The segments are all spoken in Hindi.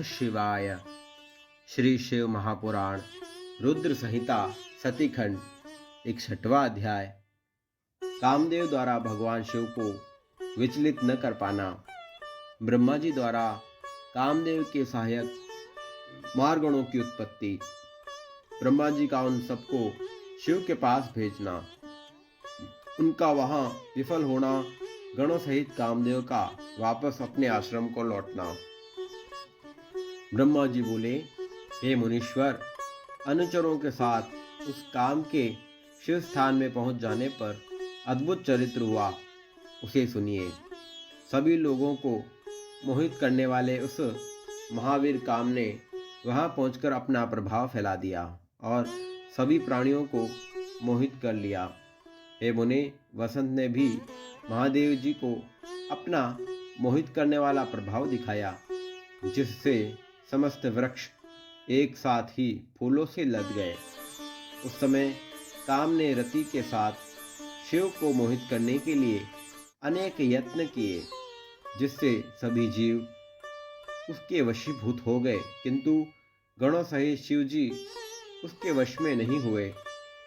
शिवाय। श्री शिव महापुराण रुद्र संहिता सतीखंड 61वां अध्याय। कामदेव द्वारा भगवान शिव को विचलित न कर पाना। ब्रह्मा जी द्वारा कामदेव के सहायक मारगणों की उत्पत्ति। ब्रह्मा जी का उन सबको शिव के पास भेजना, उनका वहां विफल होना, गणों सहित कामदेव का वापस अपने आश्रम को लौटना। ब्रह्मा जी बोले, हे मुनीश्वर, अनुचरों के साथ उस काम के शिव स्थान में पहुंच जाने पर अद्भुत चरित्र हुआ, उसे सुनिए। सभी लोगों को मोहित करने वाले उस महावीर काम ने वहां पहुंचकर अपना प्रभाव फैला दिया और सभी प्राणियों को मोहित कर लिया। हे मुने, वसंत ने भी महादेव जी को अपना मोहित करने वाला प्रभाव दिखाया, जिससे समस्त वृक्ष एक साथ ही फूलों से लद गए। उस समय काम ने रति के साथ शिव को मोहित करने के लिए अनेक यत्न किए, जिससे सभी जीव उसके वशीभूत हो गए, किंतु गणों सहित शिव जी उसके वश में नहीं हुए।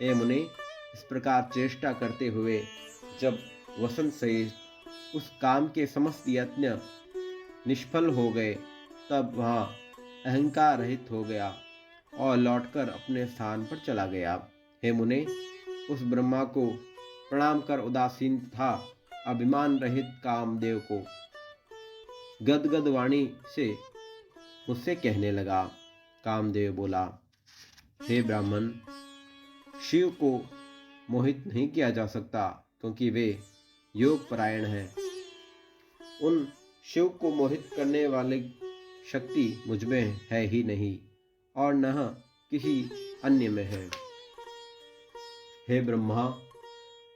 हे मुने, इस प्रकार चेष्टा करते हुए जब वसंत सहित उस काम के समस्त यत्न निष्फल हो गए, तब वहां अहंकार रहित हो गया और लौटकर अपने स्थान पर चला गया। हे मुने, उस ब्रह्मा को प्रणाम कर उदासीन था अभिमान रहित कामदेव को गदगद वाणी से मुझसे कहने लगा। कामदेव बोला, हे ब्राह्मण, शिव को मोहित नहीं किया जा सकता, क्योंकि वे योग परायण हैं। उन शिव को मोहित करने वाली शक्ति मुझमें है ही नहीं और न किसी अन्य में है। हे ब्रह्मा,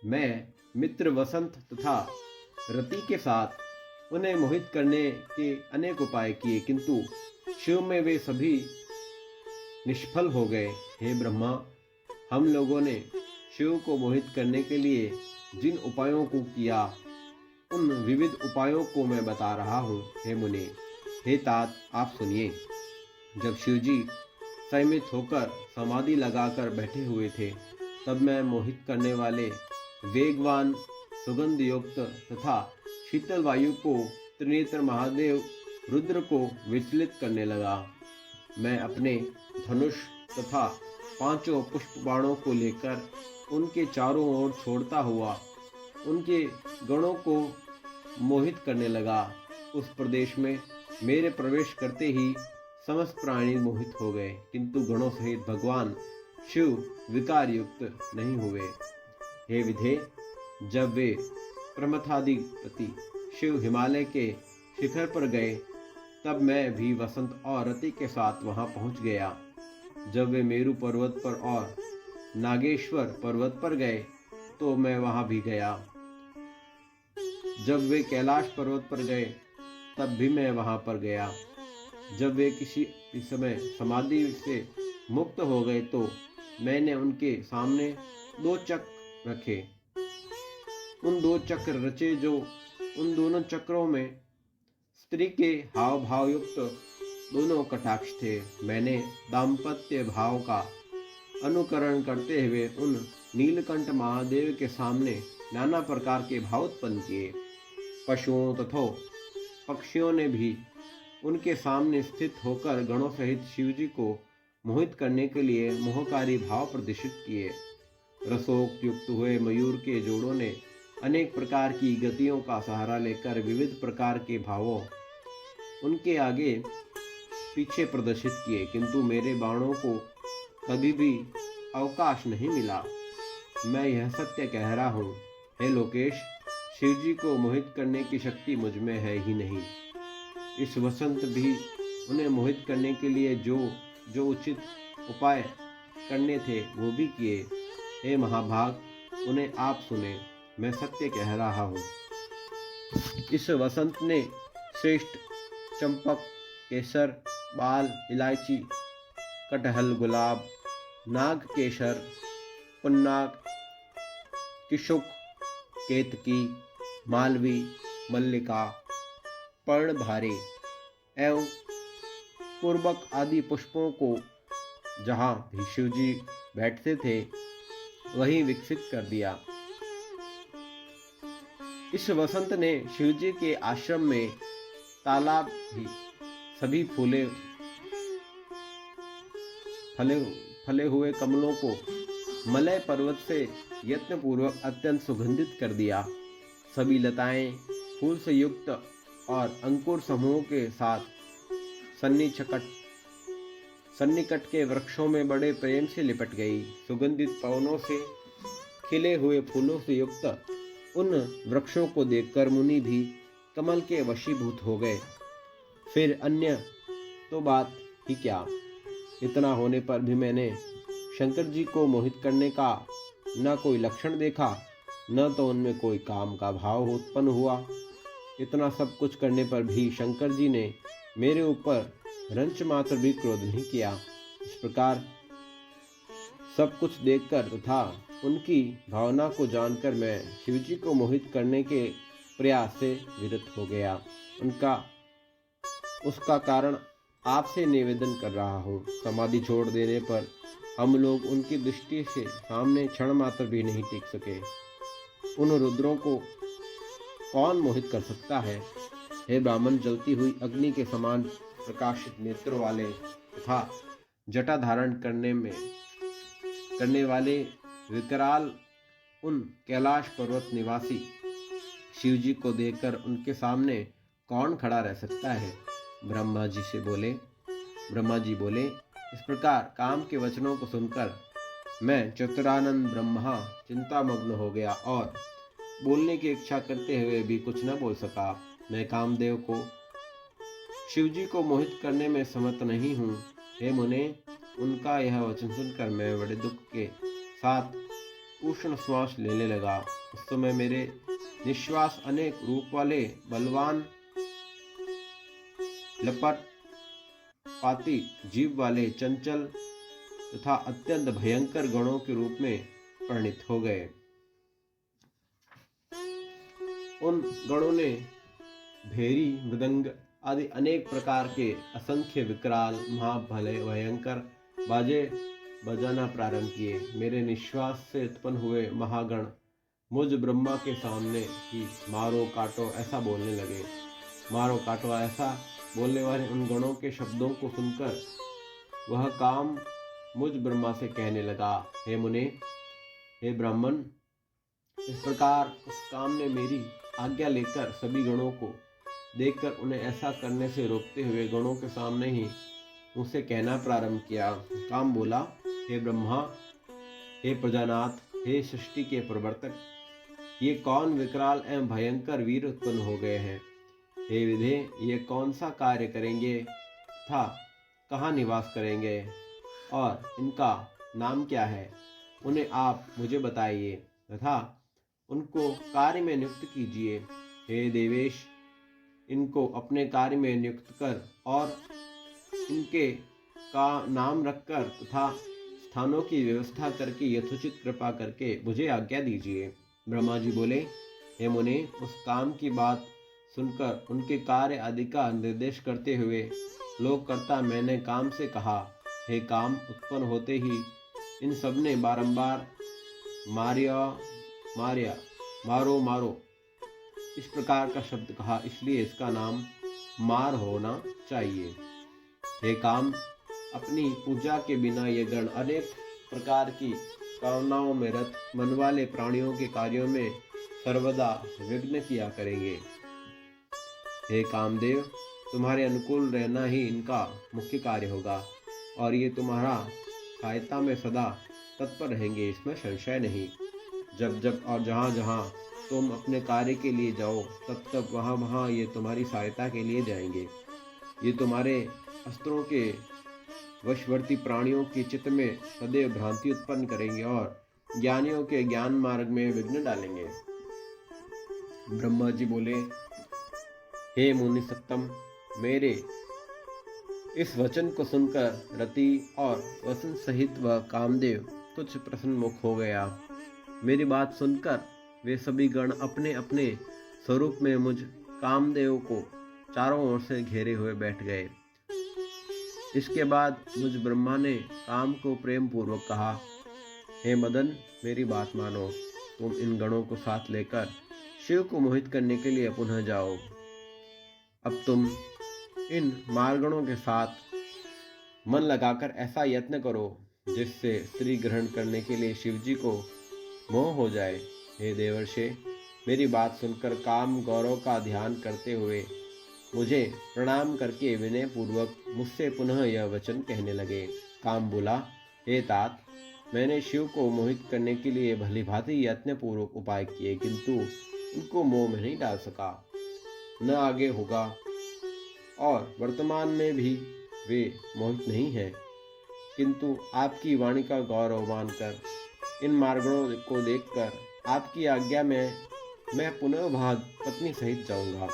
मैं मित्र वसंत तथा रति के साथ उन्हें मोहित करने के अनेक उपाय किए, किंतु शिव में वे सभी निष्फल हो गए। हे ब्रह्मा, हम लोगों ने शिव को मोहित करने के लिए जिन उपायों को किया, उन विविध उपायों को मैं बता रहा हूँ। हे मुने, हे तात, आप सुनिए। जब शिवजी संयमित होकर समाधि लगाकर बैठे हुए थे, तब मैं मोहित करने वाले वेगवान सुगंध युक्त तथा शीतल वायु को त्रिनेत्र महादेव रुद्र को विचलित करने लगा। मैं अपने धनुष तथा 5 पुष्प बाणों को लेकर उनके चारों ओर छोड़ता हुआ उनके गणों को मोहित करने लगा। उस प्रदेश में मेरे प्रवेश करते ही समस्त प्राणी मोहित हो गए, किंतु गणों सहित भगवान शिव विकार युक्त नहीं हुए। हे विधे, जब वे प्रमथाधिपति शिव हिमालय के शिखर पर गए, तब मैं भी वसंत और रति के साथ वहां पहुंच गया। जब वे मेरु पर्वत पर और नागेश्वर पर्वत पर गए, तो मैं वहां भी गया। जब वे कैलाश पर्वत पर गए, तब भी मैं वहां पर गया। जब वे किसी समय समाधि से मुक्त हो गए, तो मैंने उनके सामने 2 चक्र रखे। उन 2 चक्र रचे, जो उन दोनों चक्रों में स्त्री के हाव भाव युक्त दोनों कटाक्ष थे। मैंने दाम्पत्य भाव का अनुकरण करते हुए उन नीलकंठ महादेव के सामने नाना प्रकार के भाव उत्पन्न किए। पशुओं तथा पक्षियों ने भी उनके सामने स्थित होकर गणों सहित शिवजी को मोहित करने के लिए मोहकारी भाव प्रदर्शित किए। रसोक्त युक्त हुए मयूर के जोड़ों ने अनेक प्रकार की गतियों का सहारा लेकर विविध प्रकार के भावों उनके आगे पीछे प्रदर्शित किए, किंतु मेरे बाणों को कभी भी अवकाश नहीं मिला। मैं यह सत्य कह रहा हूँ, हे लोकेश, शिवजी को मोहित करने की शक्ति मुझ में है ही नहीं। इस वसंत भी उन्हें मोहित करने के लिए जो उचित उपाय करने थे, वो भी किए। हे महाभाग, उन्हें आप सुने, मैं सत्य कह रहा हूँ। इस वसंत ने श्रेष्ठ चंपक, केसर, बाल, इलायची, कटहल, गुलाब, नाग केसर, पुन्नाग, किशुक, केतकी, मालवी, मल्लिका, पर्णभारी एवं पूर्वक आदि पुष्पों को जहाँ भी शिवजी बैठते थे वहीं विकसित कर दिया। इस वसंत ने शिवजी के आश्रम में तालाब भी सभी फले हुए कमलों को मलय पर्वत से यत्नपूर्वक अत्यंत सुगंधित कर दिया। सभी लताएं फूल से युक्त और अंकुर समूह के साथ सन्निकट के वृक्षों में बड़े प्रेम से लिपट गई। सुगंधित पवनों से खिले हुए फूलों से युक्त उन वृक्षों को देखकर मुनि भी कमल के वशीभूत हो गए। फिर अन्य तो बात ही क्या, इतना होने पर भी मैंने शंकर जी को मोहित करने का न कोई लक्षण देखा, न तो उनमें कोई काम का भाव उत्पन्न हुआ। इतना सब कुछ करने पर भी शंकर जी ने मेरे ऊपर रंच मात्र भी क्रोध नहीं किया। इस प्रकार सब कुछ देखकर तथा उनकी भावना को जानकर मैं शिवजी को मोहित करने के प्रयास से विरत हो गया। उसका कारण आपसे निवेदन कर रहा हूँ। समाधि छोड़ देने पर हम लोग उनकी दृष्टि से सामने क्षण मात्र भी नहीं टिक सके। उन रुद्रों को कौन मोहित कर सकता है? हे ब्राह्मण, जलती हुई अग्नि के समान प्रकाशित नेत्रों वाले तथा जटा धारण करने वाले विकराल उन कैलाश पर्वत निवासी शिवजी को देखकर उनके सामने कौन खड़ा रह सकता है? ब्रह्मा जी बोले, इस प्रकार काम के वचनों को सुनकर मैं चतुरानंद ब्रह्मा चिंतामग्न हो गया और बोलने की इच्छा करते हुए भी कुछ न बोल सका। मैं कामदेव को शिवजी को मोहित करने में समर्थ नहीं हूँ। हे मुने, उनका यह वचन सुनकर मैं बड़े दुख के साथ उष्ण श्वास लेने लगा। उस समय मेरे निश्वास अनेक रूप वाले बलवान लपट पाती जीव वाले चंचल तथा अत्यंत भयंकर गणों के रूप में परिणित हो गए। उन गणों ने भेरी, मृदंग आदि अनेक प्रकार के असंख्य विकराल भयंकर बाजे बजाना प्रारंभ किए। मेरे निश्वास से उत्पन्न हुए महागण मुझ ब्रह्मा के सामने ही मारो काटो ऐसा बोलने लगे। मारो काटो ऐसा बोलने वाले उन गणों के शब्दों को सुनकर वह काम मुझ ब्रह्मा से कहने लगा, हे मुने, हे ब्राह्मण, इस प्रकार उस काम ने मेरी आज्ञा लेकर सभी गणों को देखकर उन्हें ऐसा करने से रोकते हुए गणों के सामने ही उसे कहना प्रारंभ किया। काम बोला, हे ब्रह्मा, हे प्रजानाथ, हे सृष्टि के प्रवर्तक, ये कौन विकराल एवं भयंकर वीर उत्पन्न हो गए हैं? हे विधे, ये कौन सा कार्य करेंगे तथा कहाँ निवास करेंगे और इनका नाम क्या है? उन्हें आप मुझे बताइए तथा उनको कार्य में नियुक्त कीजिए। हे देवेश, इनको अपने कार्य में नियुक्त कर और इनके का नाम रखकर तथा स्थानों की व्यवस्था करके यथोचित कृपा करके मुझे आज्ञा दीजिए। ब्रह्मा जी बोले, हे मुने, उस काम की बात सुनकर उनके कार्य आदि का निर्देश करते हुए लोक कर्ता मैंने काम से कहा, हे काम, उत्पन्न होते ही इन सब ने बारंबार मारो मारो इस प्रकार का शब्द कहा, इसलिए इसका नाम मार होना चाहिए। हे काम, अपनी पूजा के बिना ये गण अनेक प्रकार की कामनाओं में रत मन वाले प्राणियों के कार्यों में सर्वदा विघ्न किया करेंगे। हे कामदेव, तुम्हारे अनुकूल रहना ही इनका मुख्य कार्य होगा और ये तुम्हारा सहायता में सदा तत्पर रहेंगे, इसमें संशय नहीं। जब जब और जहाँ जहाँ तुम अपने कार्य के लिए जाओ तब तब वहाँ वहाँ ये तुम्हारी सहायता के लिए जाएंगे। ये तुम्हारे अस्त्रों के वशवर्ती प्राणियों के चित्त में सदैव भ्रांति उत्पन्न करेंगे और ज्ञानियों के ज्ञान मार्ग में विघ्न डालेंगे। ब्रह्मा जी बोले, हे मुनि सत्तम, मेरे इस वचन को सुनकर रति और वसंत सहित वह कामदेव कुछ प्रसन्न मुख हो गया। मेरी बात सुनकर वे सभी गण अपने अपने स्वरूप में मुझ कामदेव को चारों ओर से घेरे हुए बैठ गए। इसके बाद मुझ ब्रह्मा ने काम को प्रेम पूर्वक कहा, हे मदन, मेरी बात मानो। तुम इन गणों को साथ लेकर शिव को मोहित करने के लिए पुनः जाओ। अब तुम इन मारगणों के साथ मन लगाकर ऐसा यत्न करो जिससे स्त्री ग्रहण करने के लिए शिवजी को मोह हो जाए। हे देवर्षे, मेरी बात सुनकर काम गौरव का ध्यान करते हुए मुझे प्रणाम करके विनय पूर्वक मुझसे पुनः यह वचन कहने लगे। काम बोला, हे तात, मैंने शिव को मोहित करने के लिए भली भांति यत्न पूर्वक उपाय किए, किंतु उनको मोह में नहीं डाल सका, न आगे होगा, और वर्तमान में भी वे मोहित नहीं हैं। किंतु आपकी वाणी का गौरव मानकर इन मार्गणों को देखकर आपकी आज्ञा में मैं पुनः भाग पत्नी सहित जाऊंगा।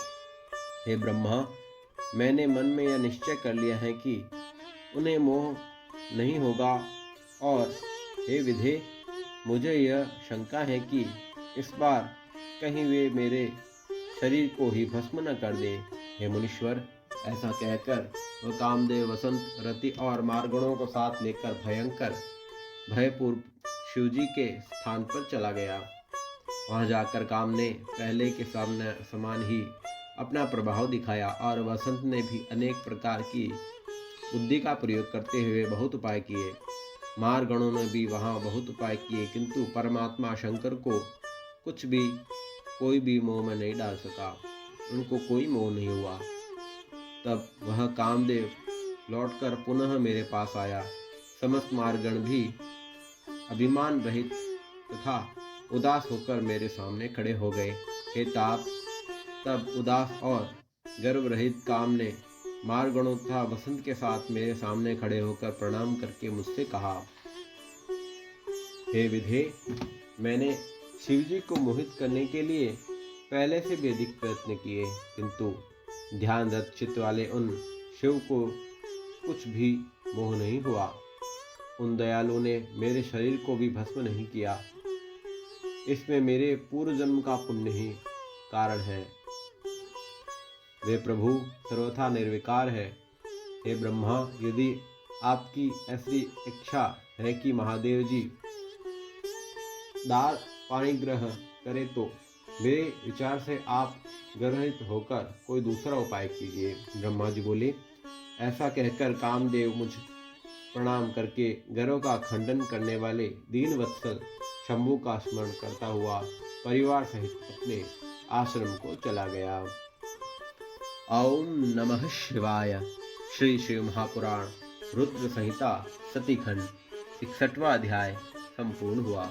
हे ब्रह्मा, मैंने मन में यह निश्चय कर लिया है कि उन्हें मोह नहीं होगा, और हे विधे, मुझे यह शंका है कि इस बार कहीं वे मेरे शरीर को ही भस्म न कर दे। हे मुनीश्वर, ऐसा कहकर वह कामदेव वसंत, रति और मारगणों को साथ लेकर भयंकर भयपूर्व शिवजी के स्थान पर चला गया। वहां जाकर काम ने पहले के समान ही अपना प्रभाव दिखाया, और वसंत ने भी अनेक प्रकार की बुद्धि का प्रयोग करते हुए बहुत उपाय किए। मारगणों ने भी वहां बहुत उपाय किए, किंतु परमात्मा शंकर को कोई भी मोह में नहीं डाल सका। उनको कोई मोह नहीं हुआ। तब वह कामदेव लौटकर पुनः मेरे पास आया। समस्त मारगण भी अभिमान रहित तथा उदास होकर मेरे सामने खड़े हो गए। हे तात, तब उदास और गर्व रहित काम ने मारगणों तथा वसंत के साथ मेरे सामने खड़े होकर प्रणाम करके मुझसे कहा, हे विधे, मैंने शिवजी को मोहित करने के लिए पहले से भी अधिक प्रयत्न किए, किंतु ध्यान रत चित्त वाले उन शिव को कुछ भी मोह नहीं हुआ। उन दयालुओं ने मेरे शरीर को भी भस्म नहीं किया। इसमें मेरे पूर्व जन्म का पुण्य ही कारण है। वे प्रभु सर्वथा निर्विकार है। हे ब्रह्मा, यदि आपकी ऐसी इच्छा है कि महादेव जी दार पाणिग्रह करे, तो मेरे विचार से आप गर्वित होकर कोई दूसरा उपाय कीजिए। ब्रह्मा जी बोले। ऐसा कहकर कामदेव मुझ प्रणाम करके गर्व का खंडन करने वाले दीन वत्सल शंभु का स्मरण करता हुआ परिवार सहित अपने आश्रम को चला गया। ओम नमः शिवाय। श्री शिव महापुराण रुद्र संहिता सती खंड 61वां अध्याय संपूर्ण हुआ।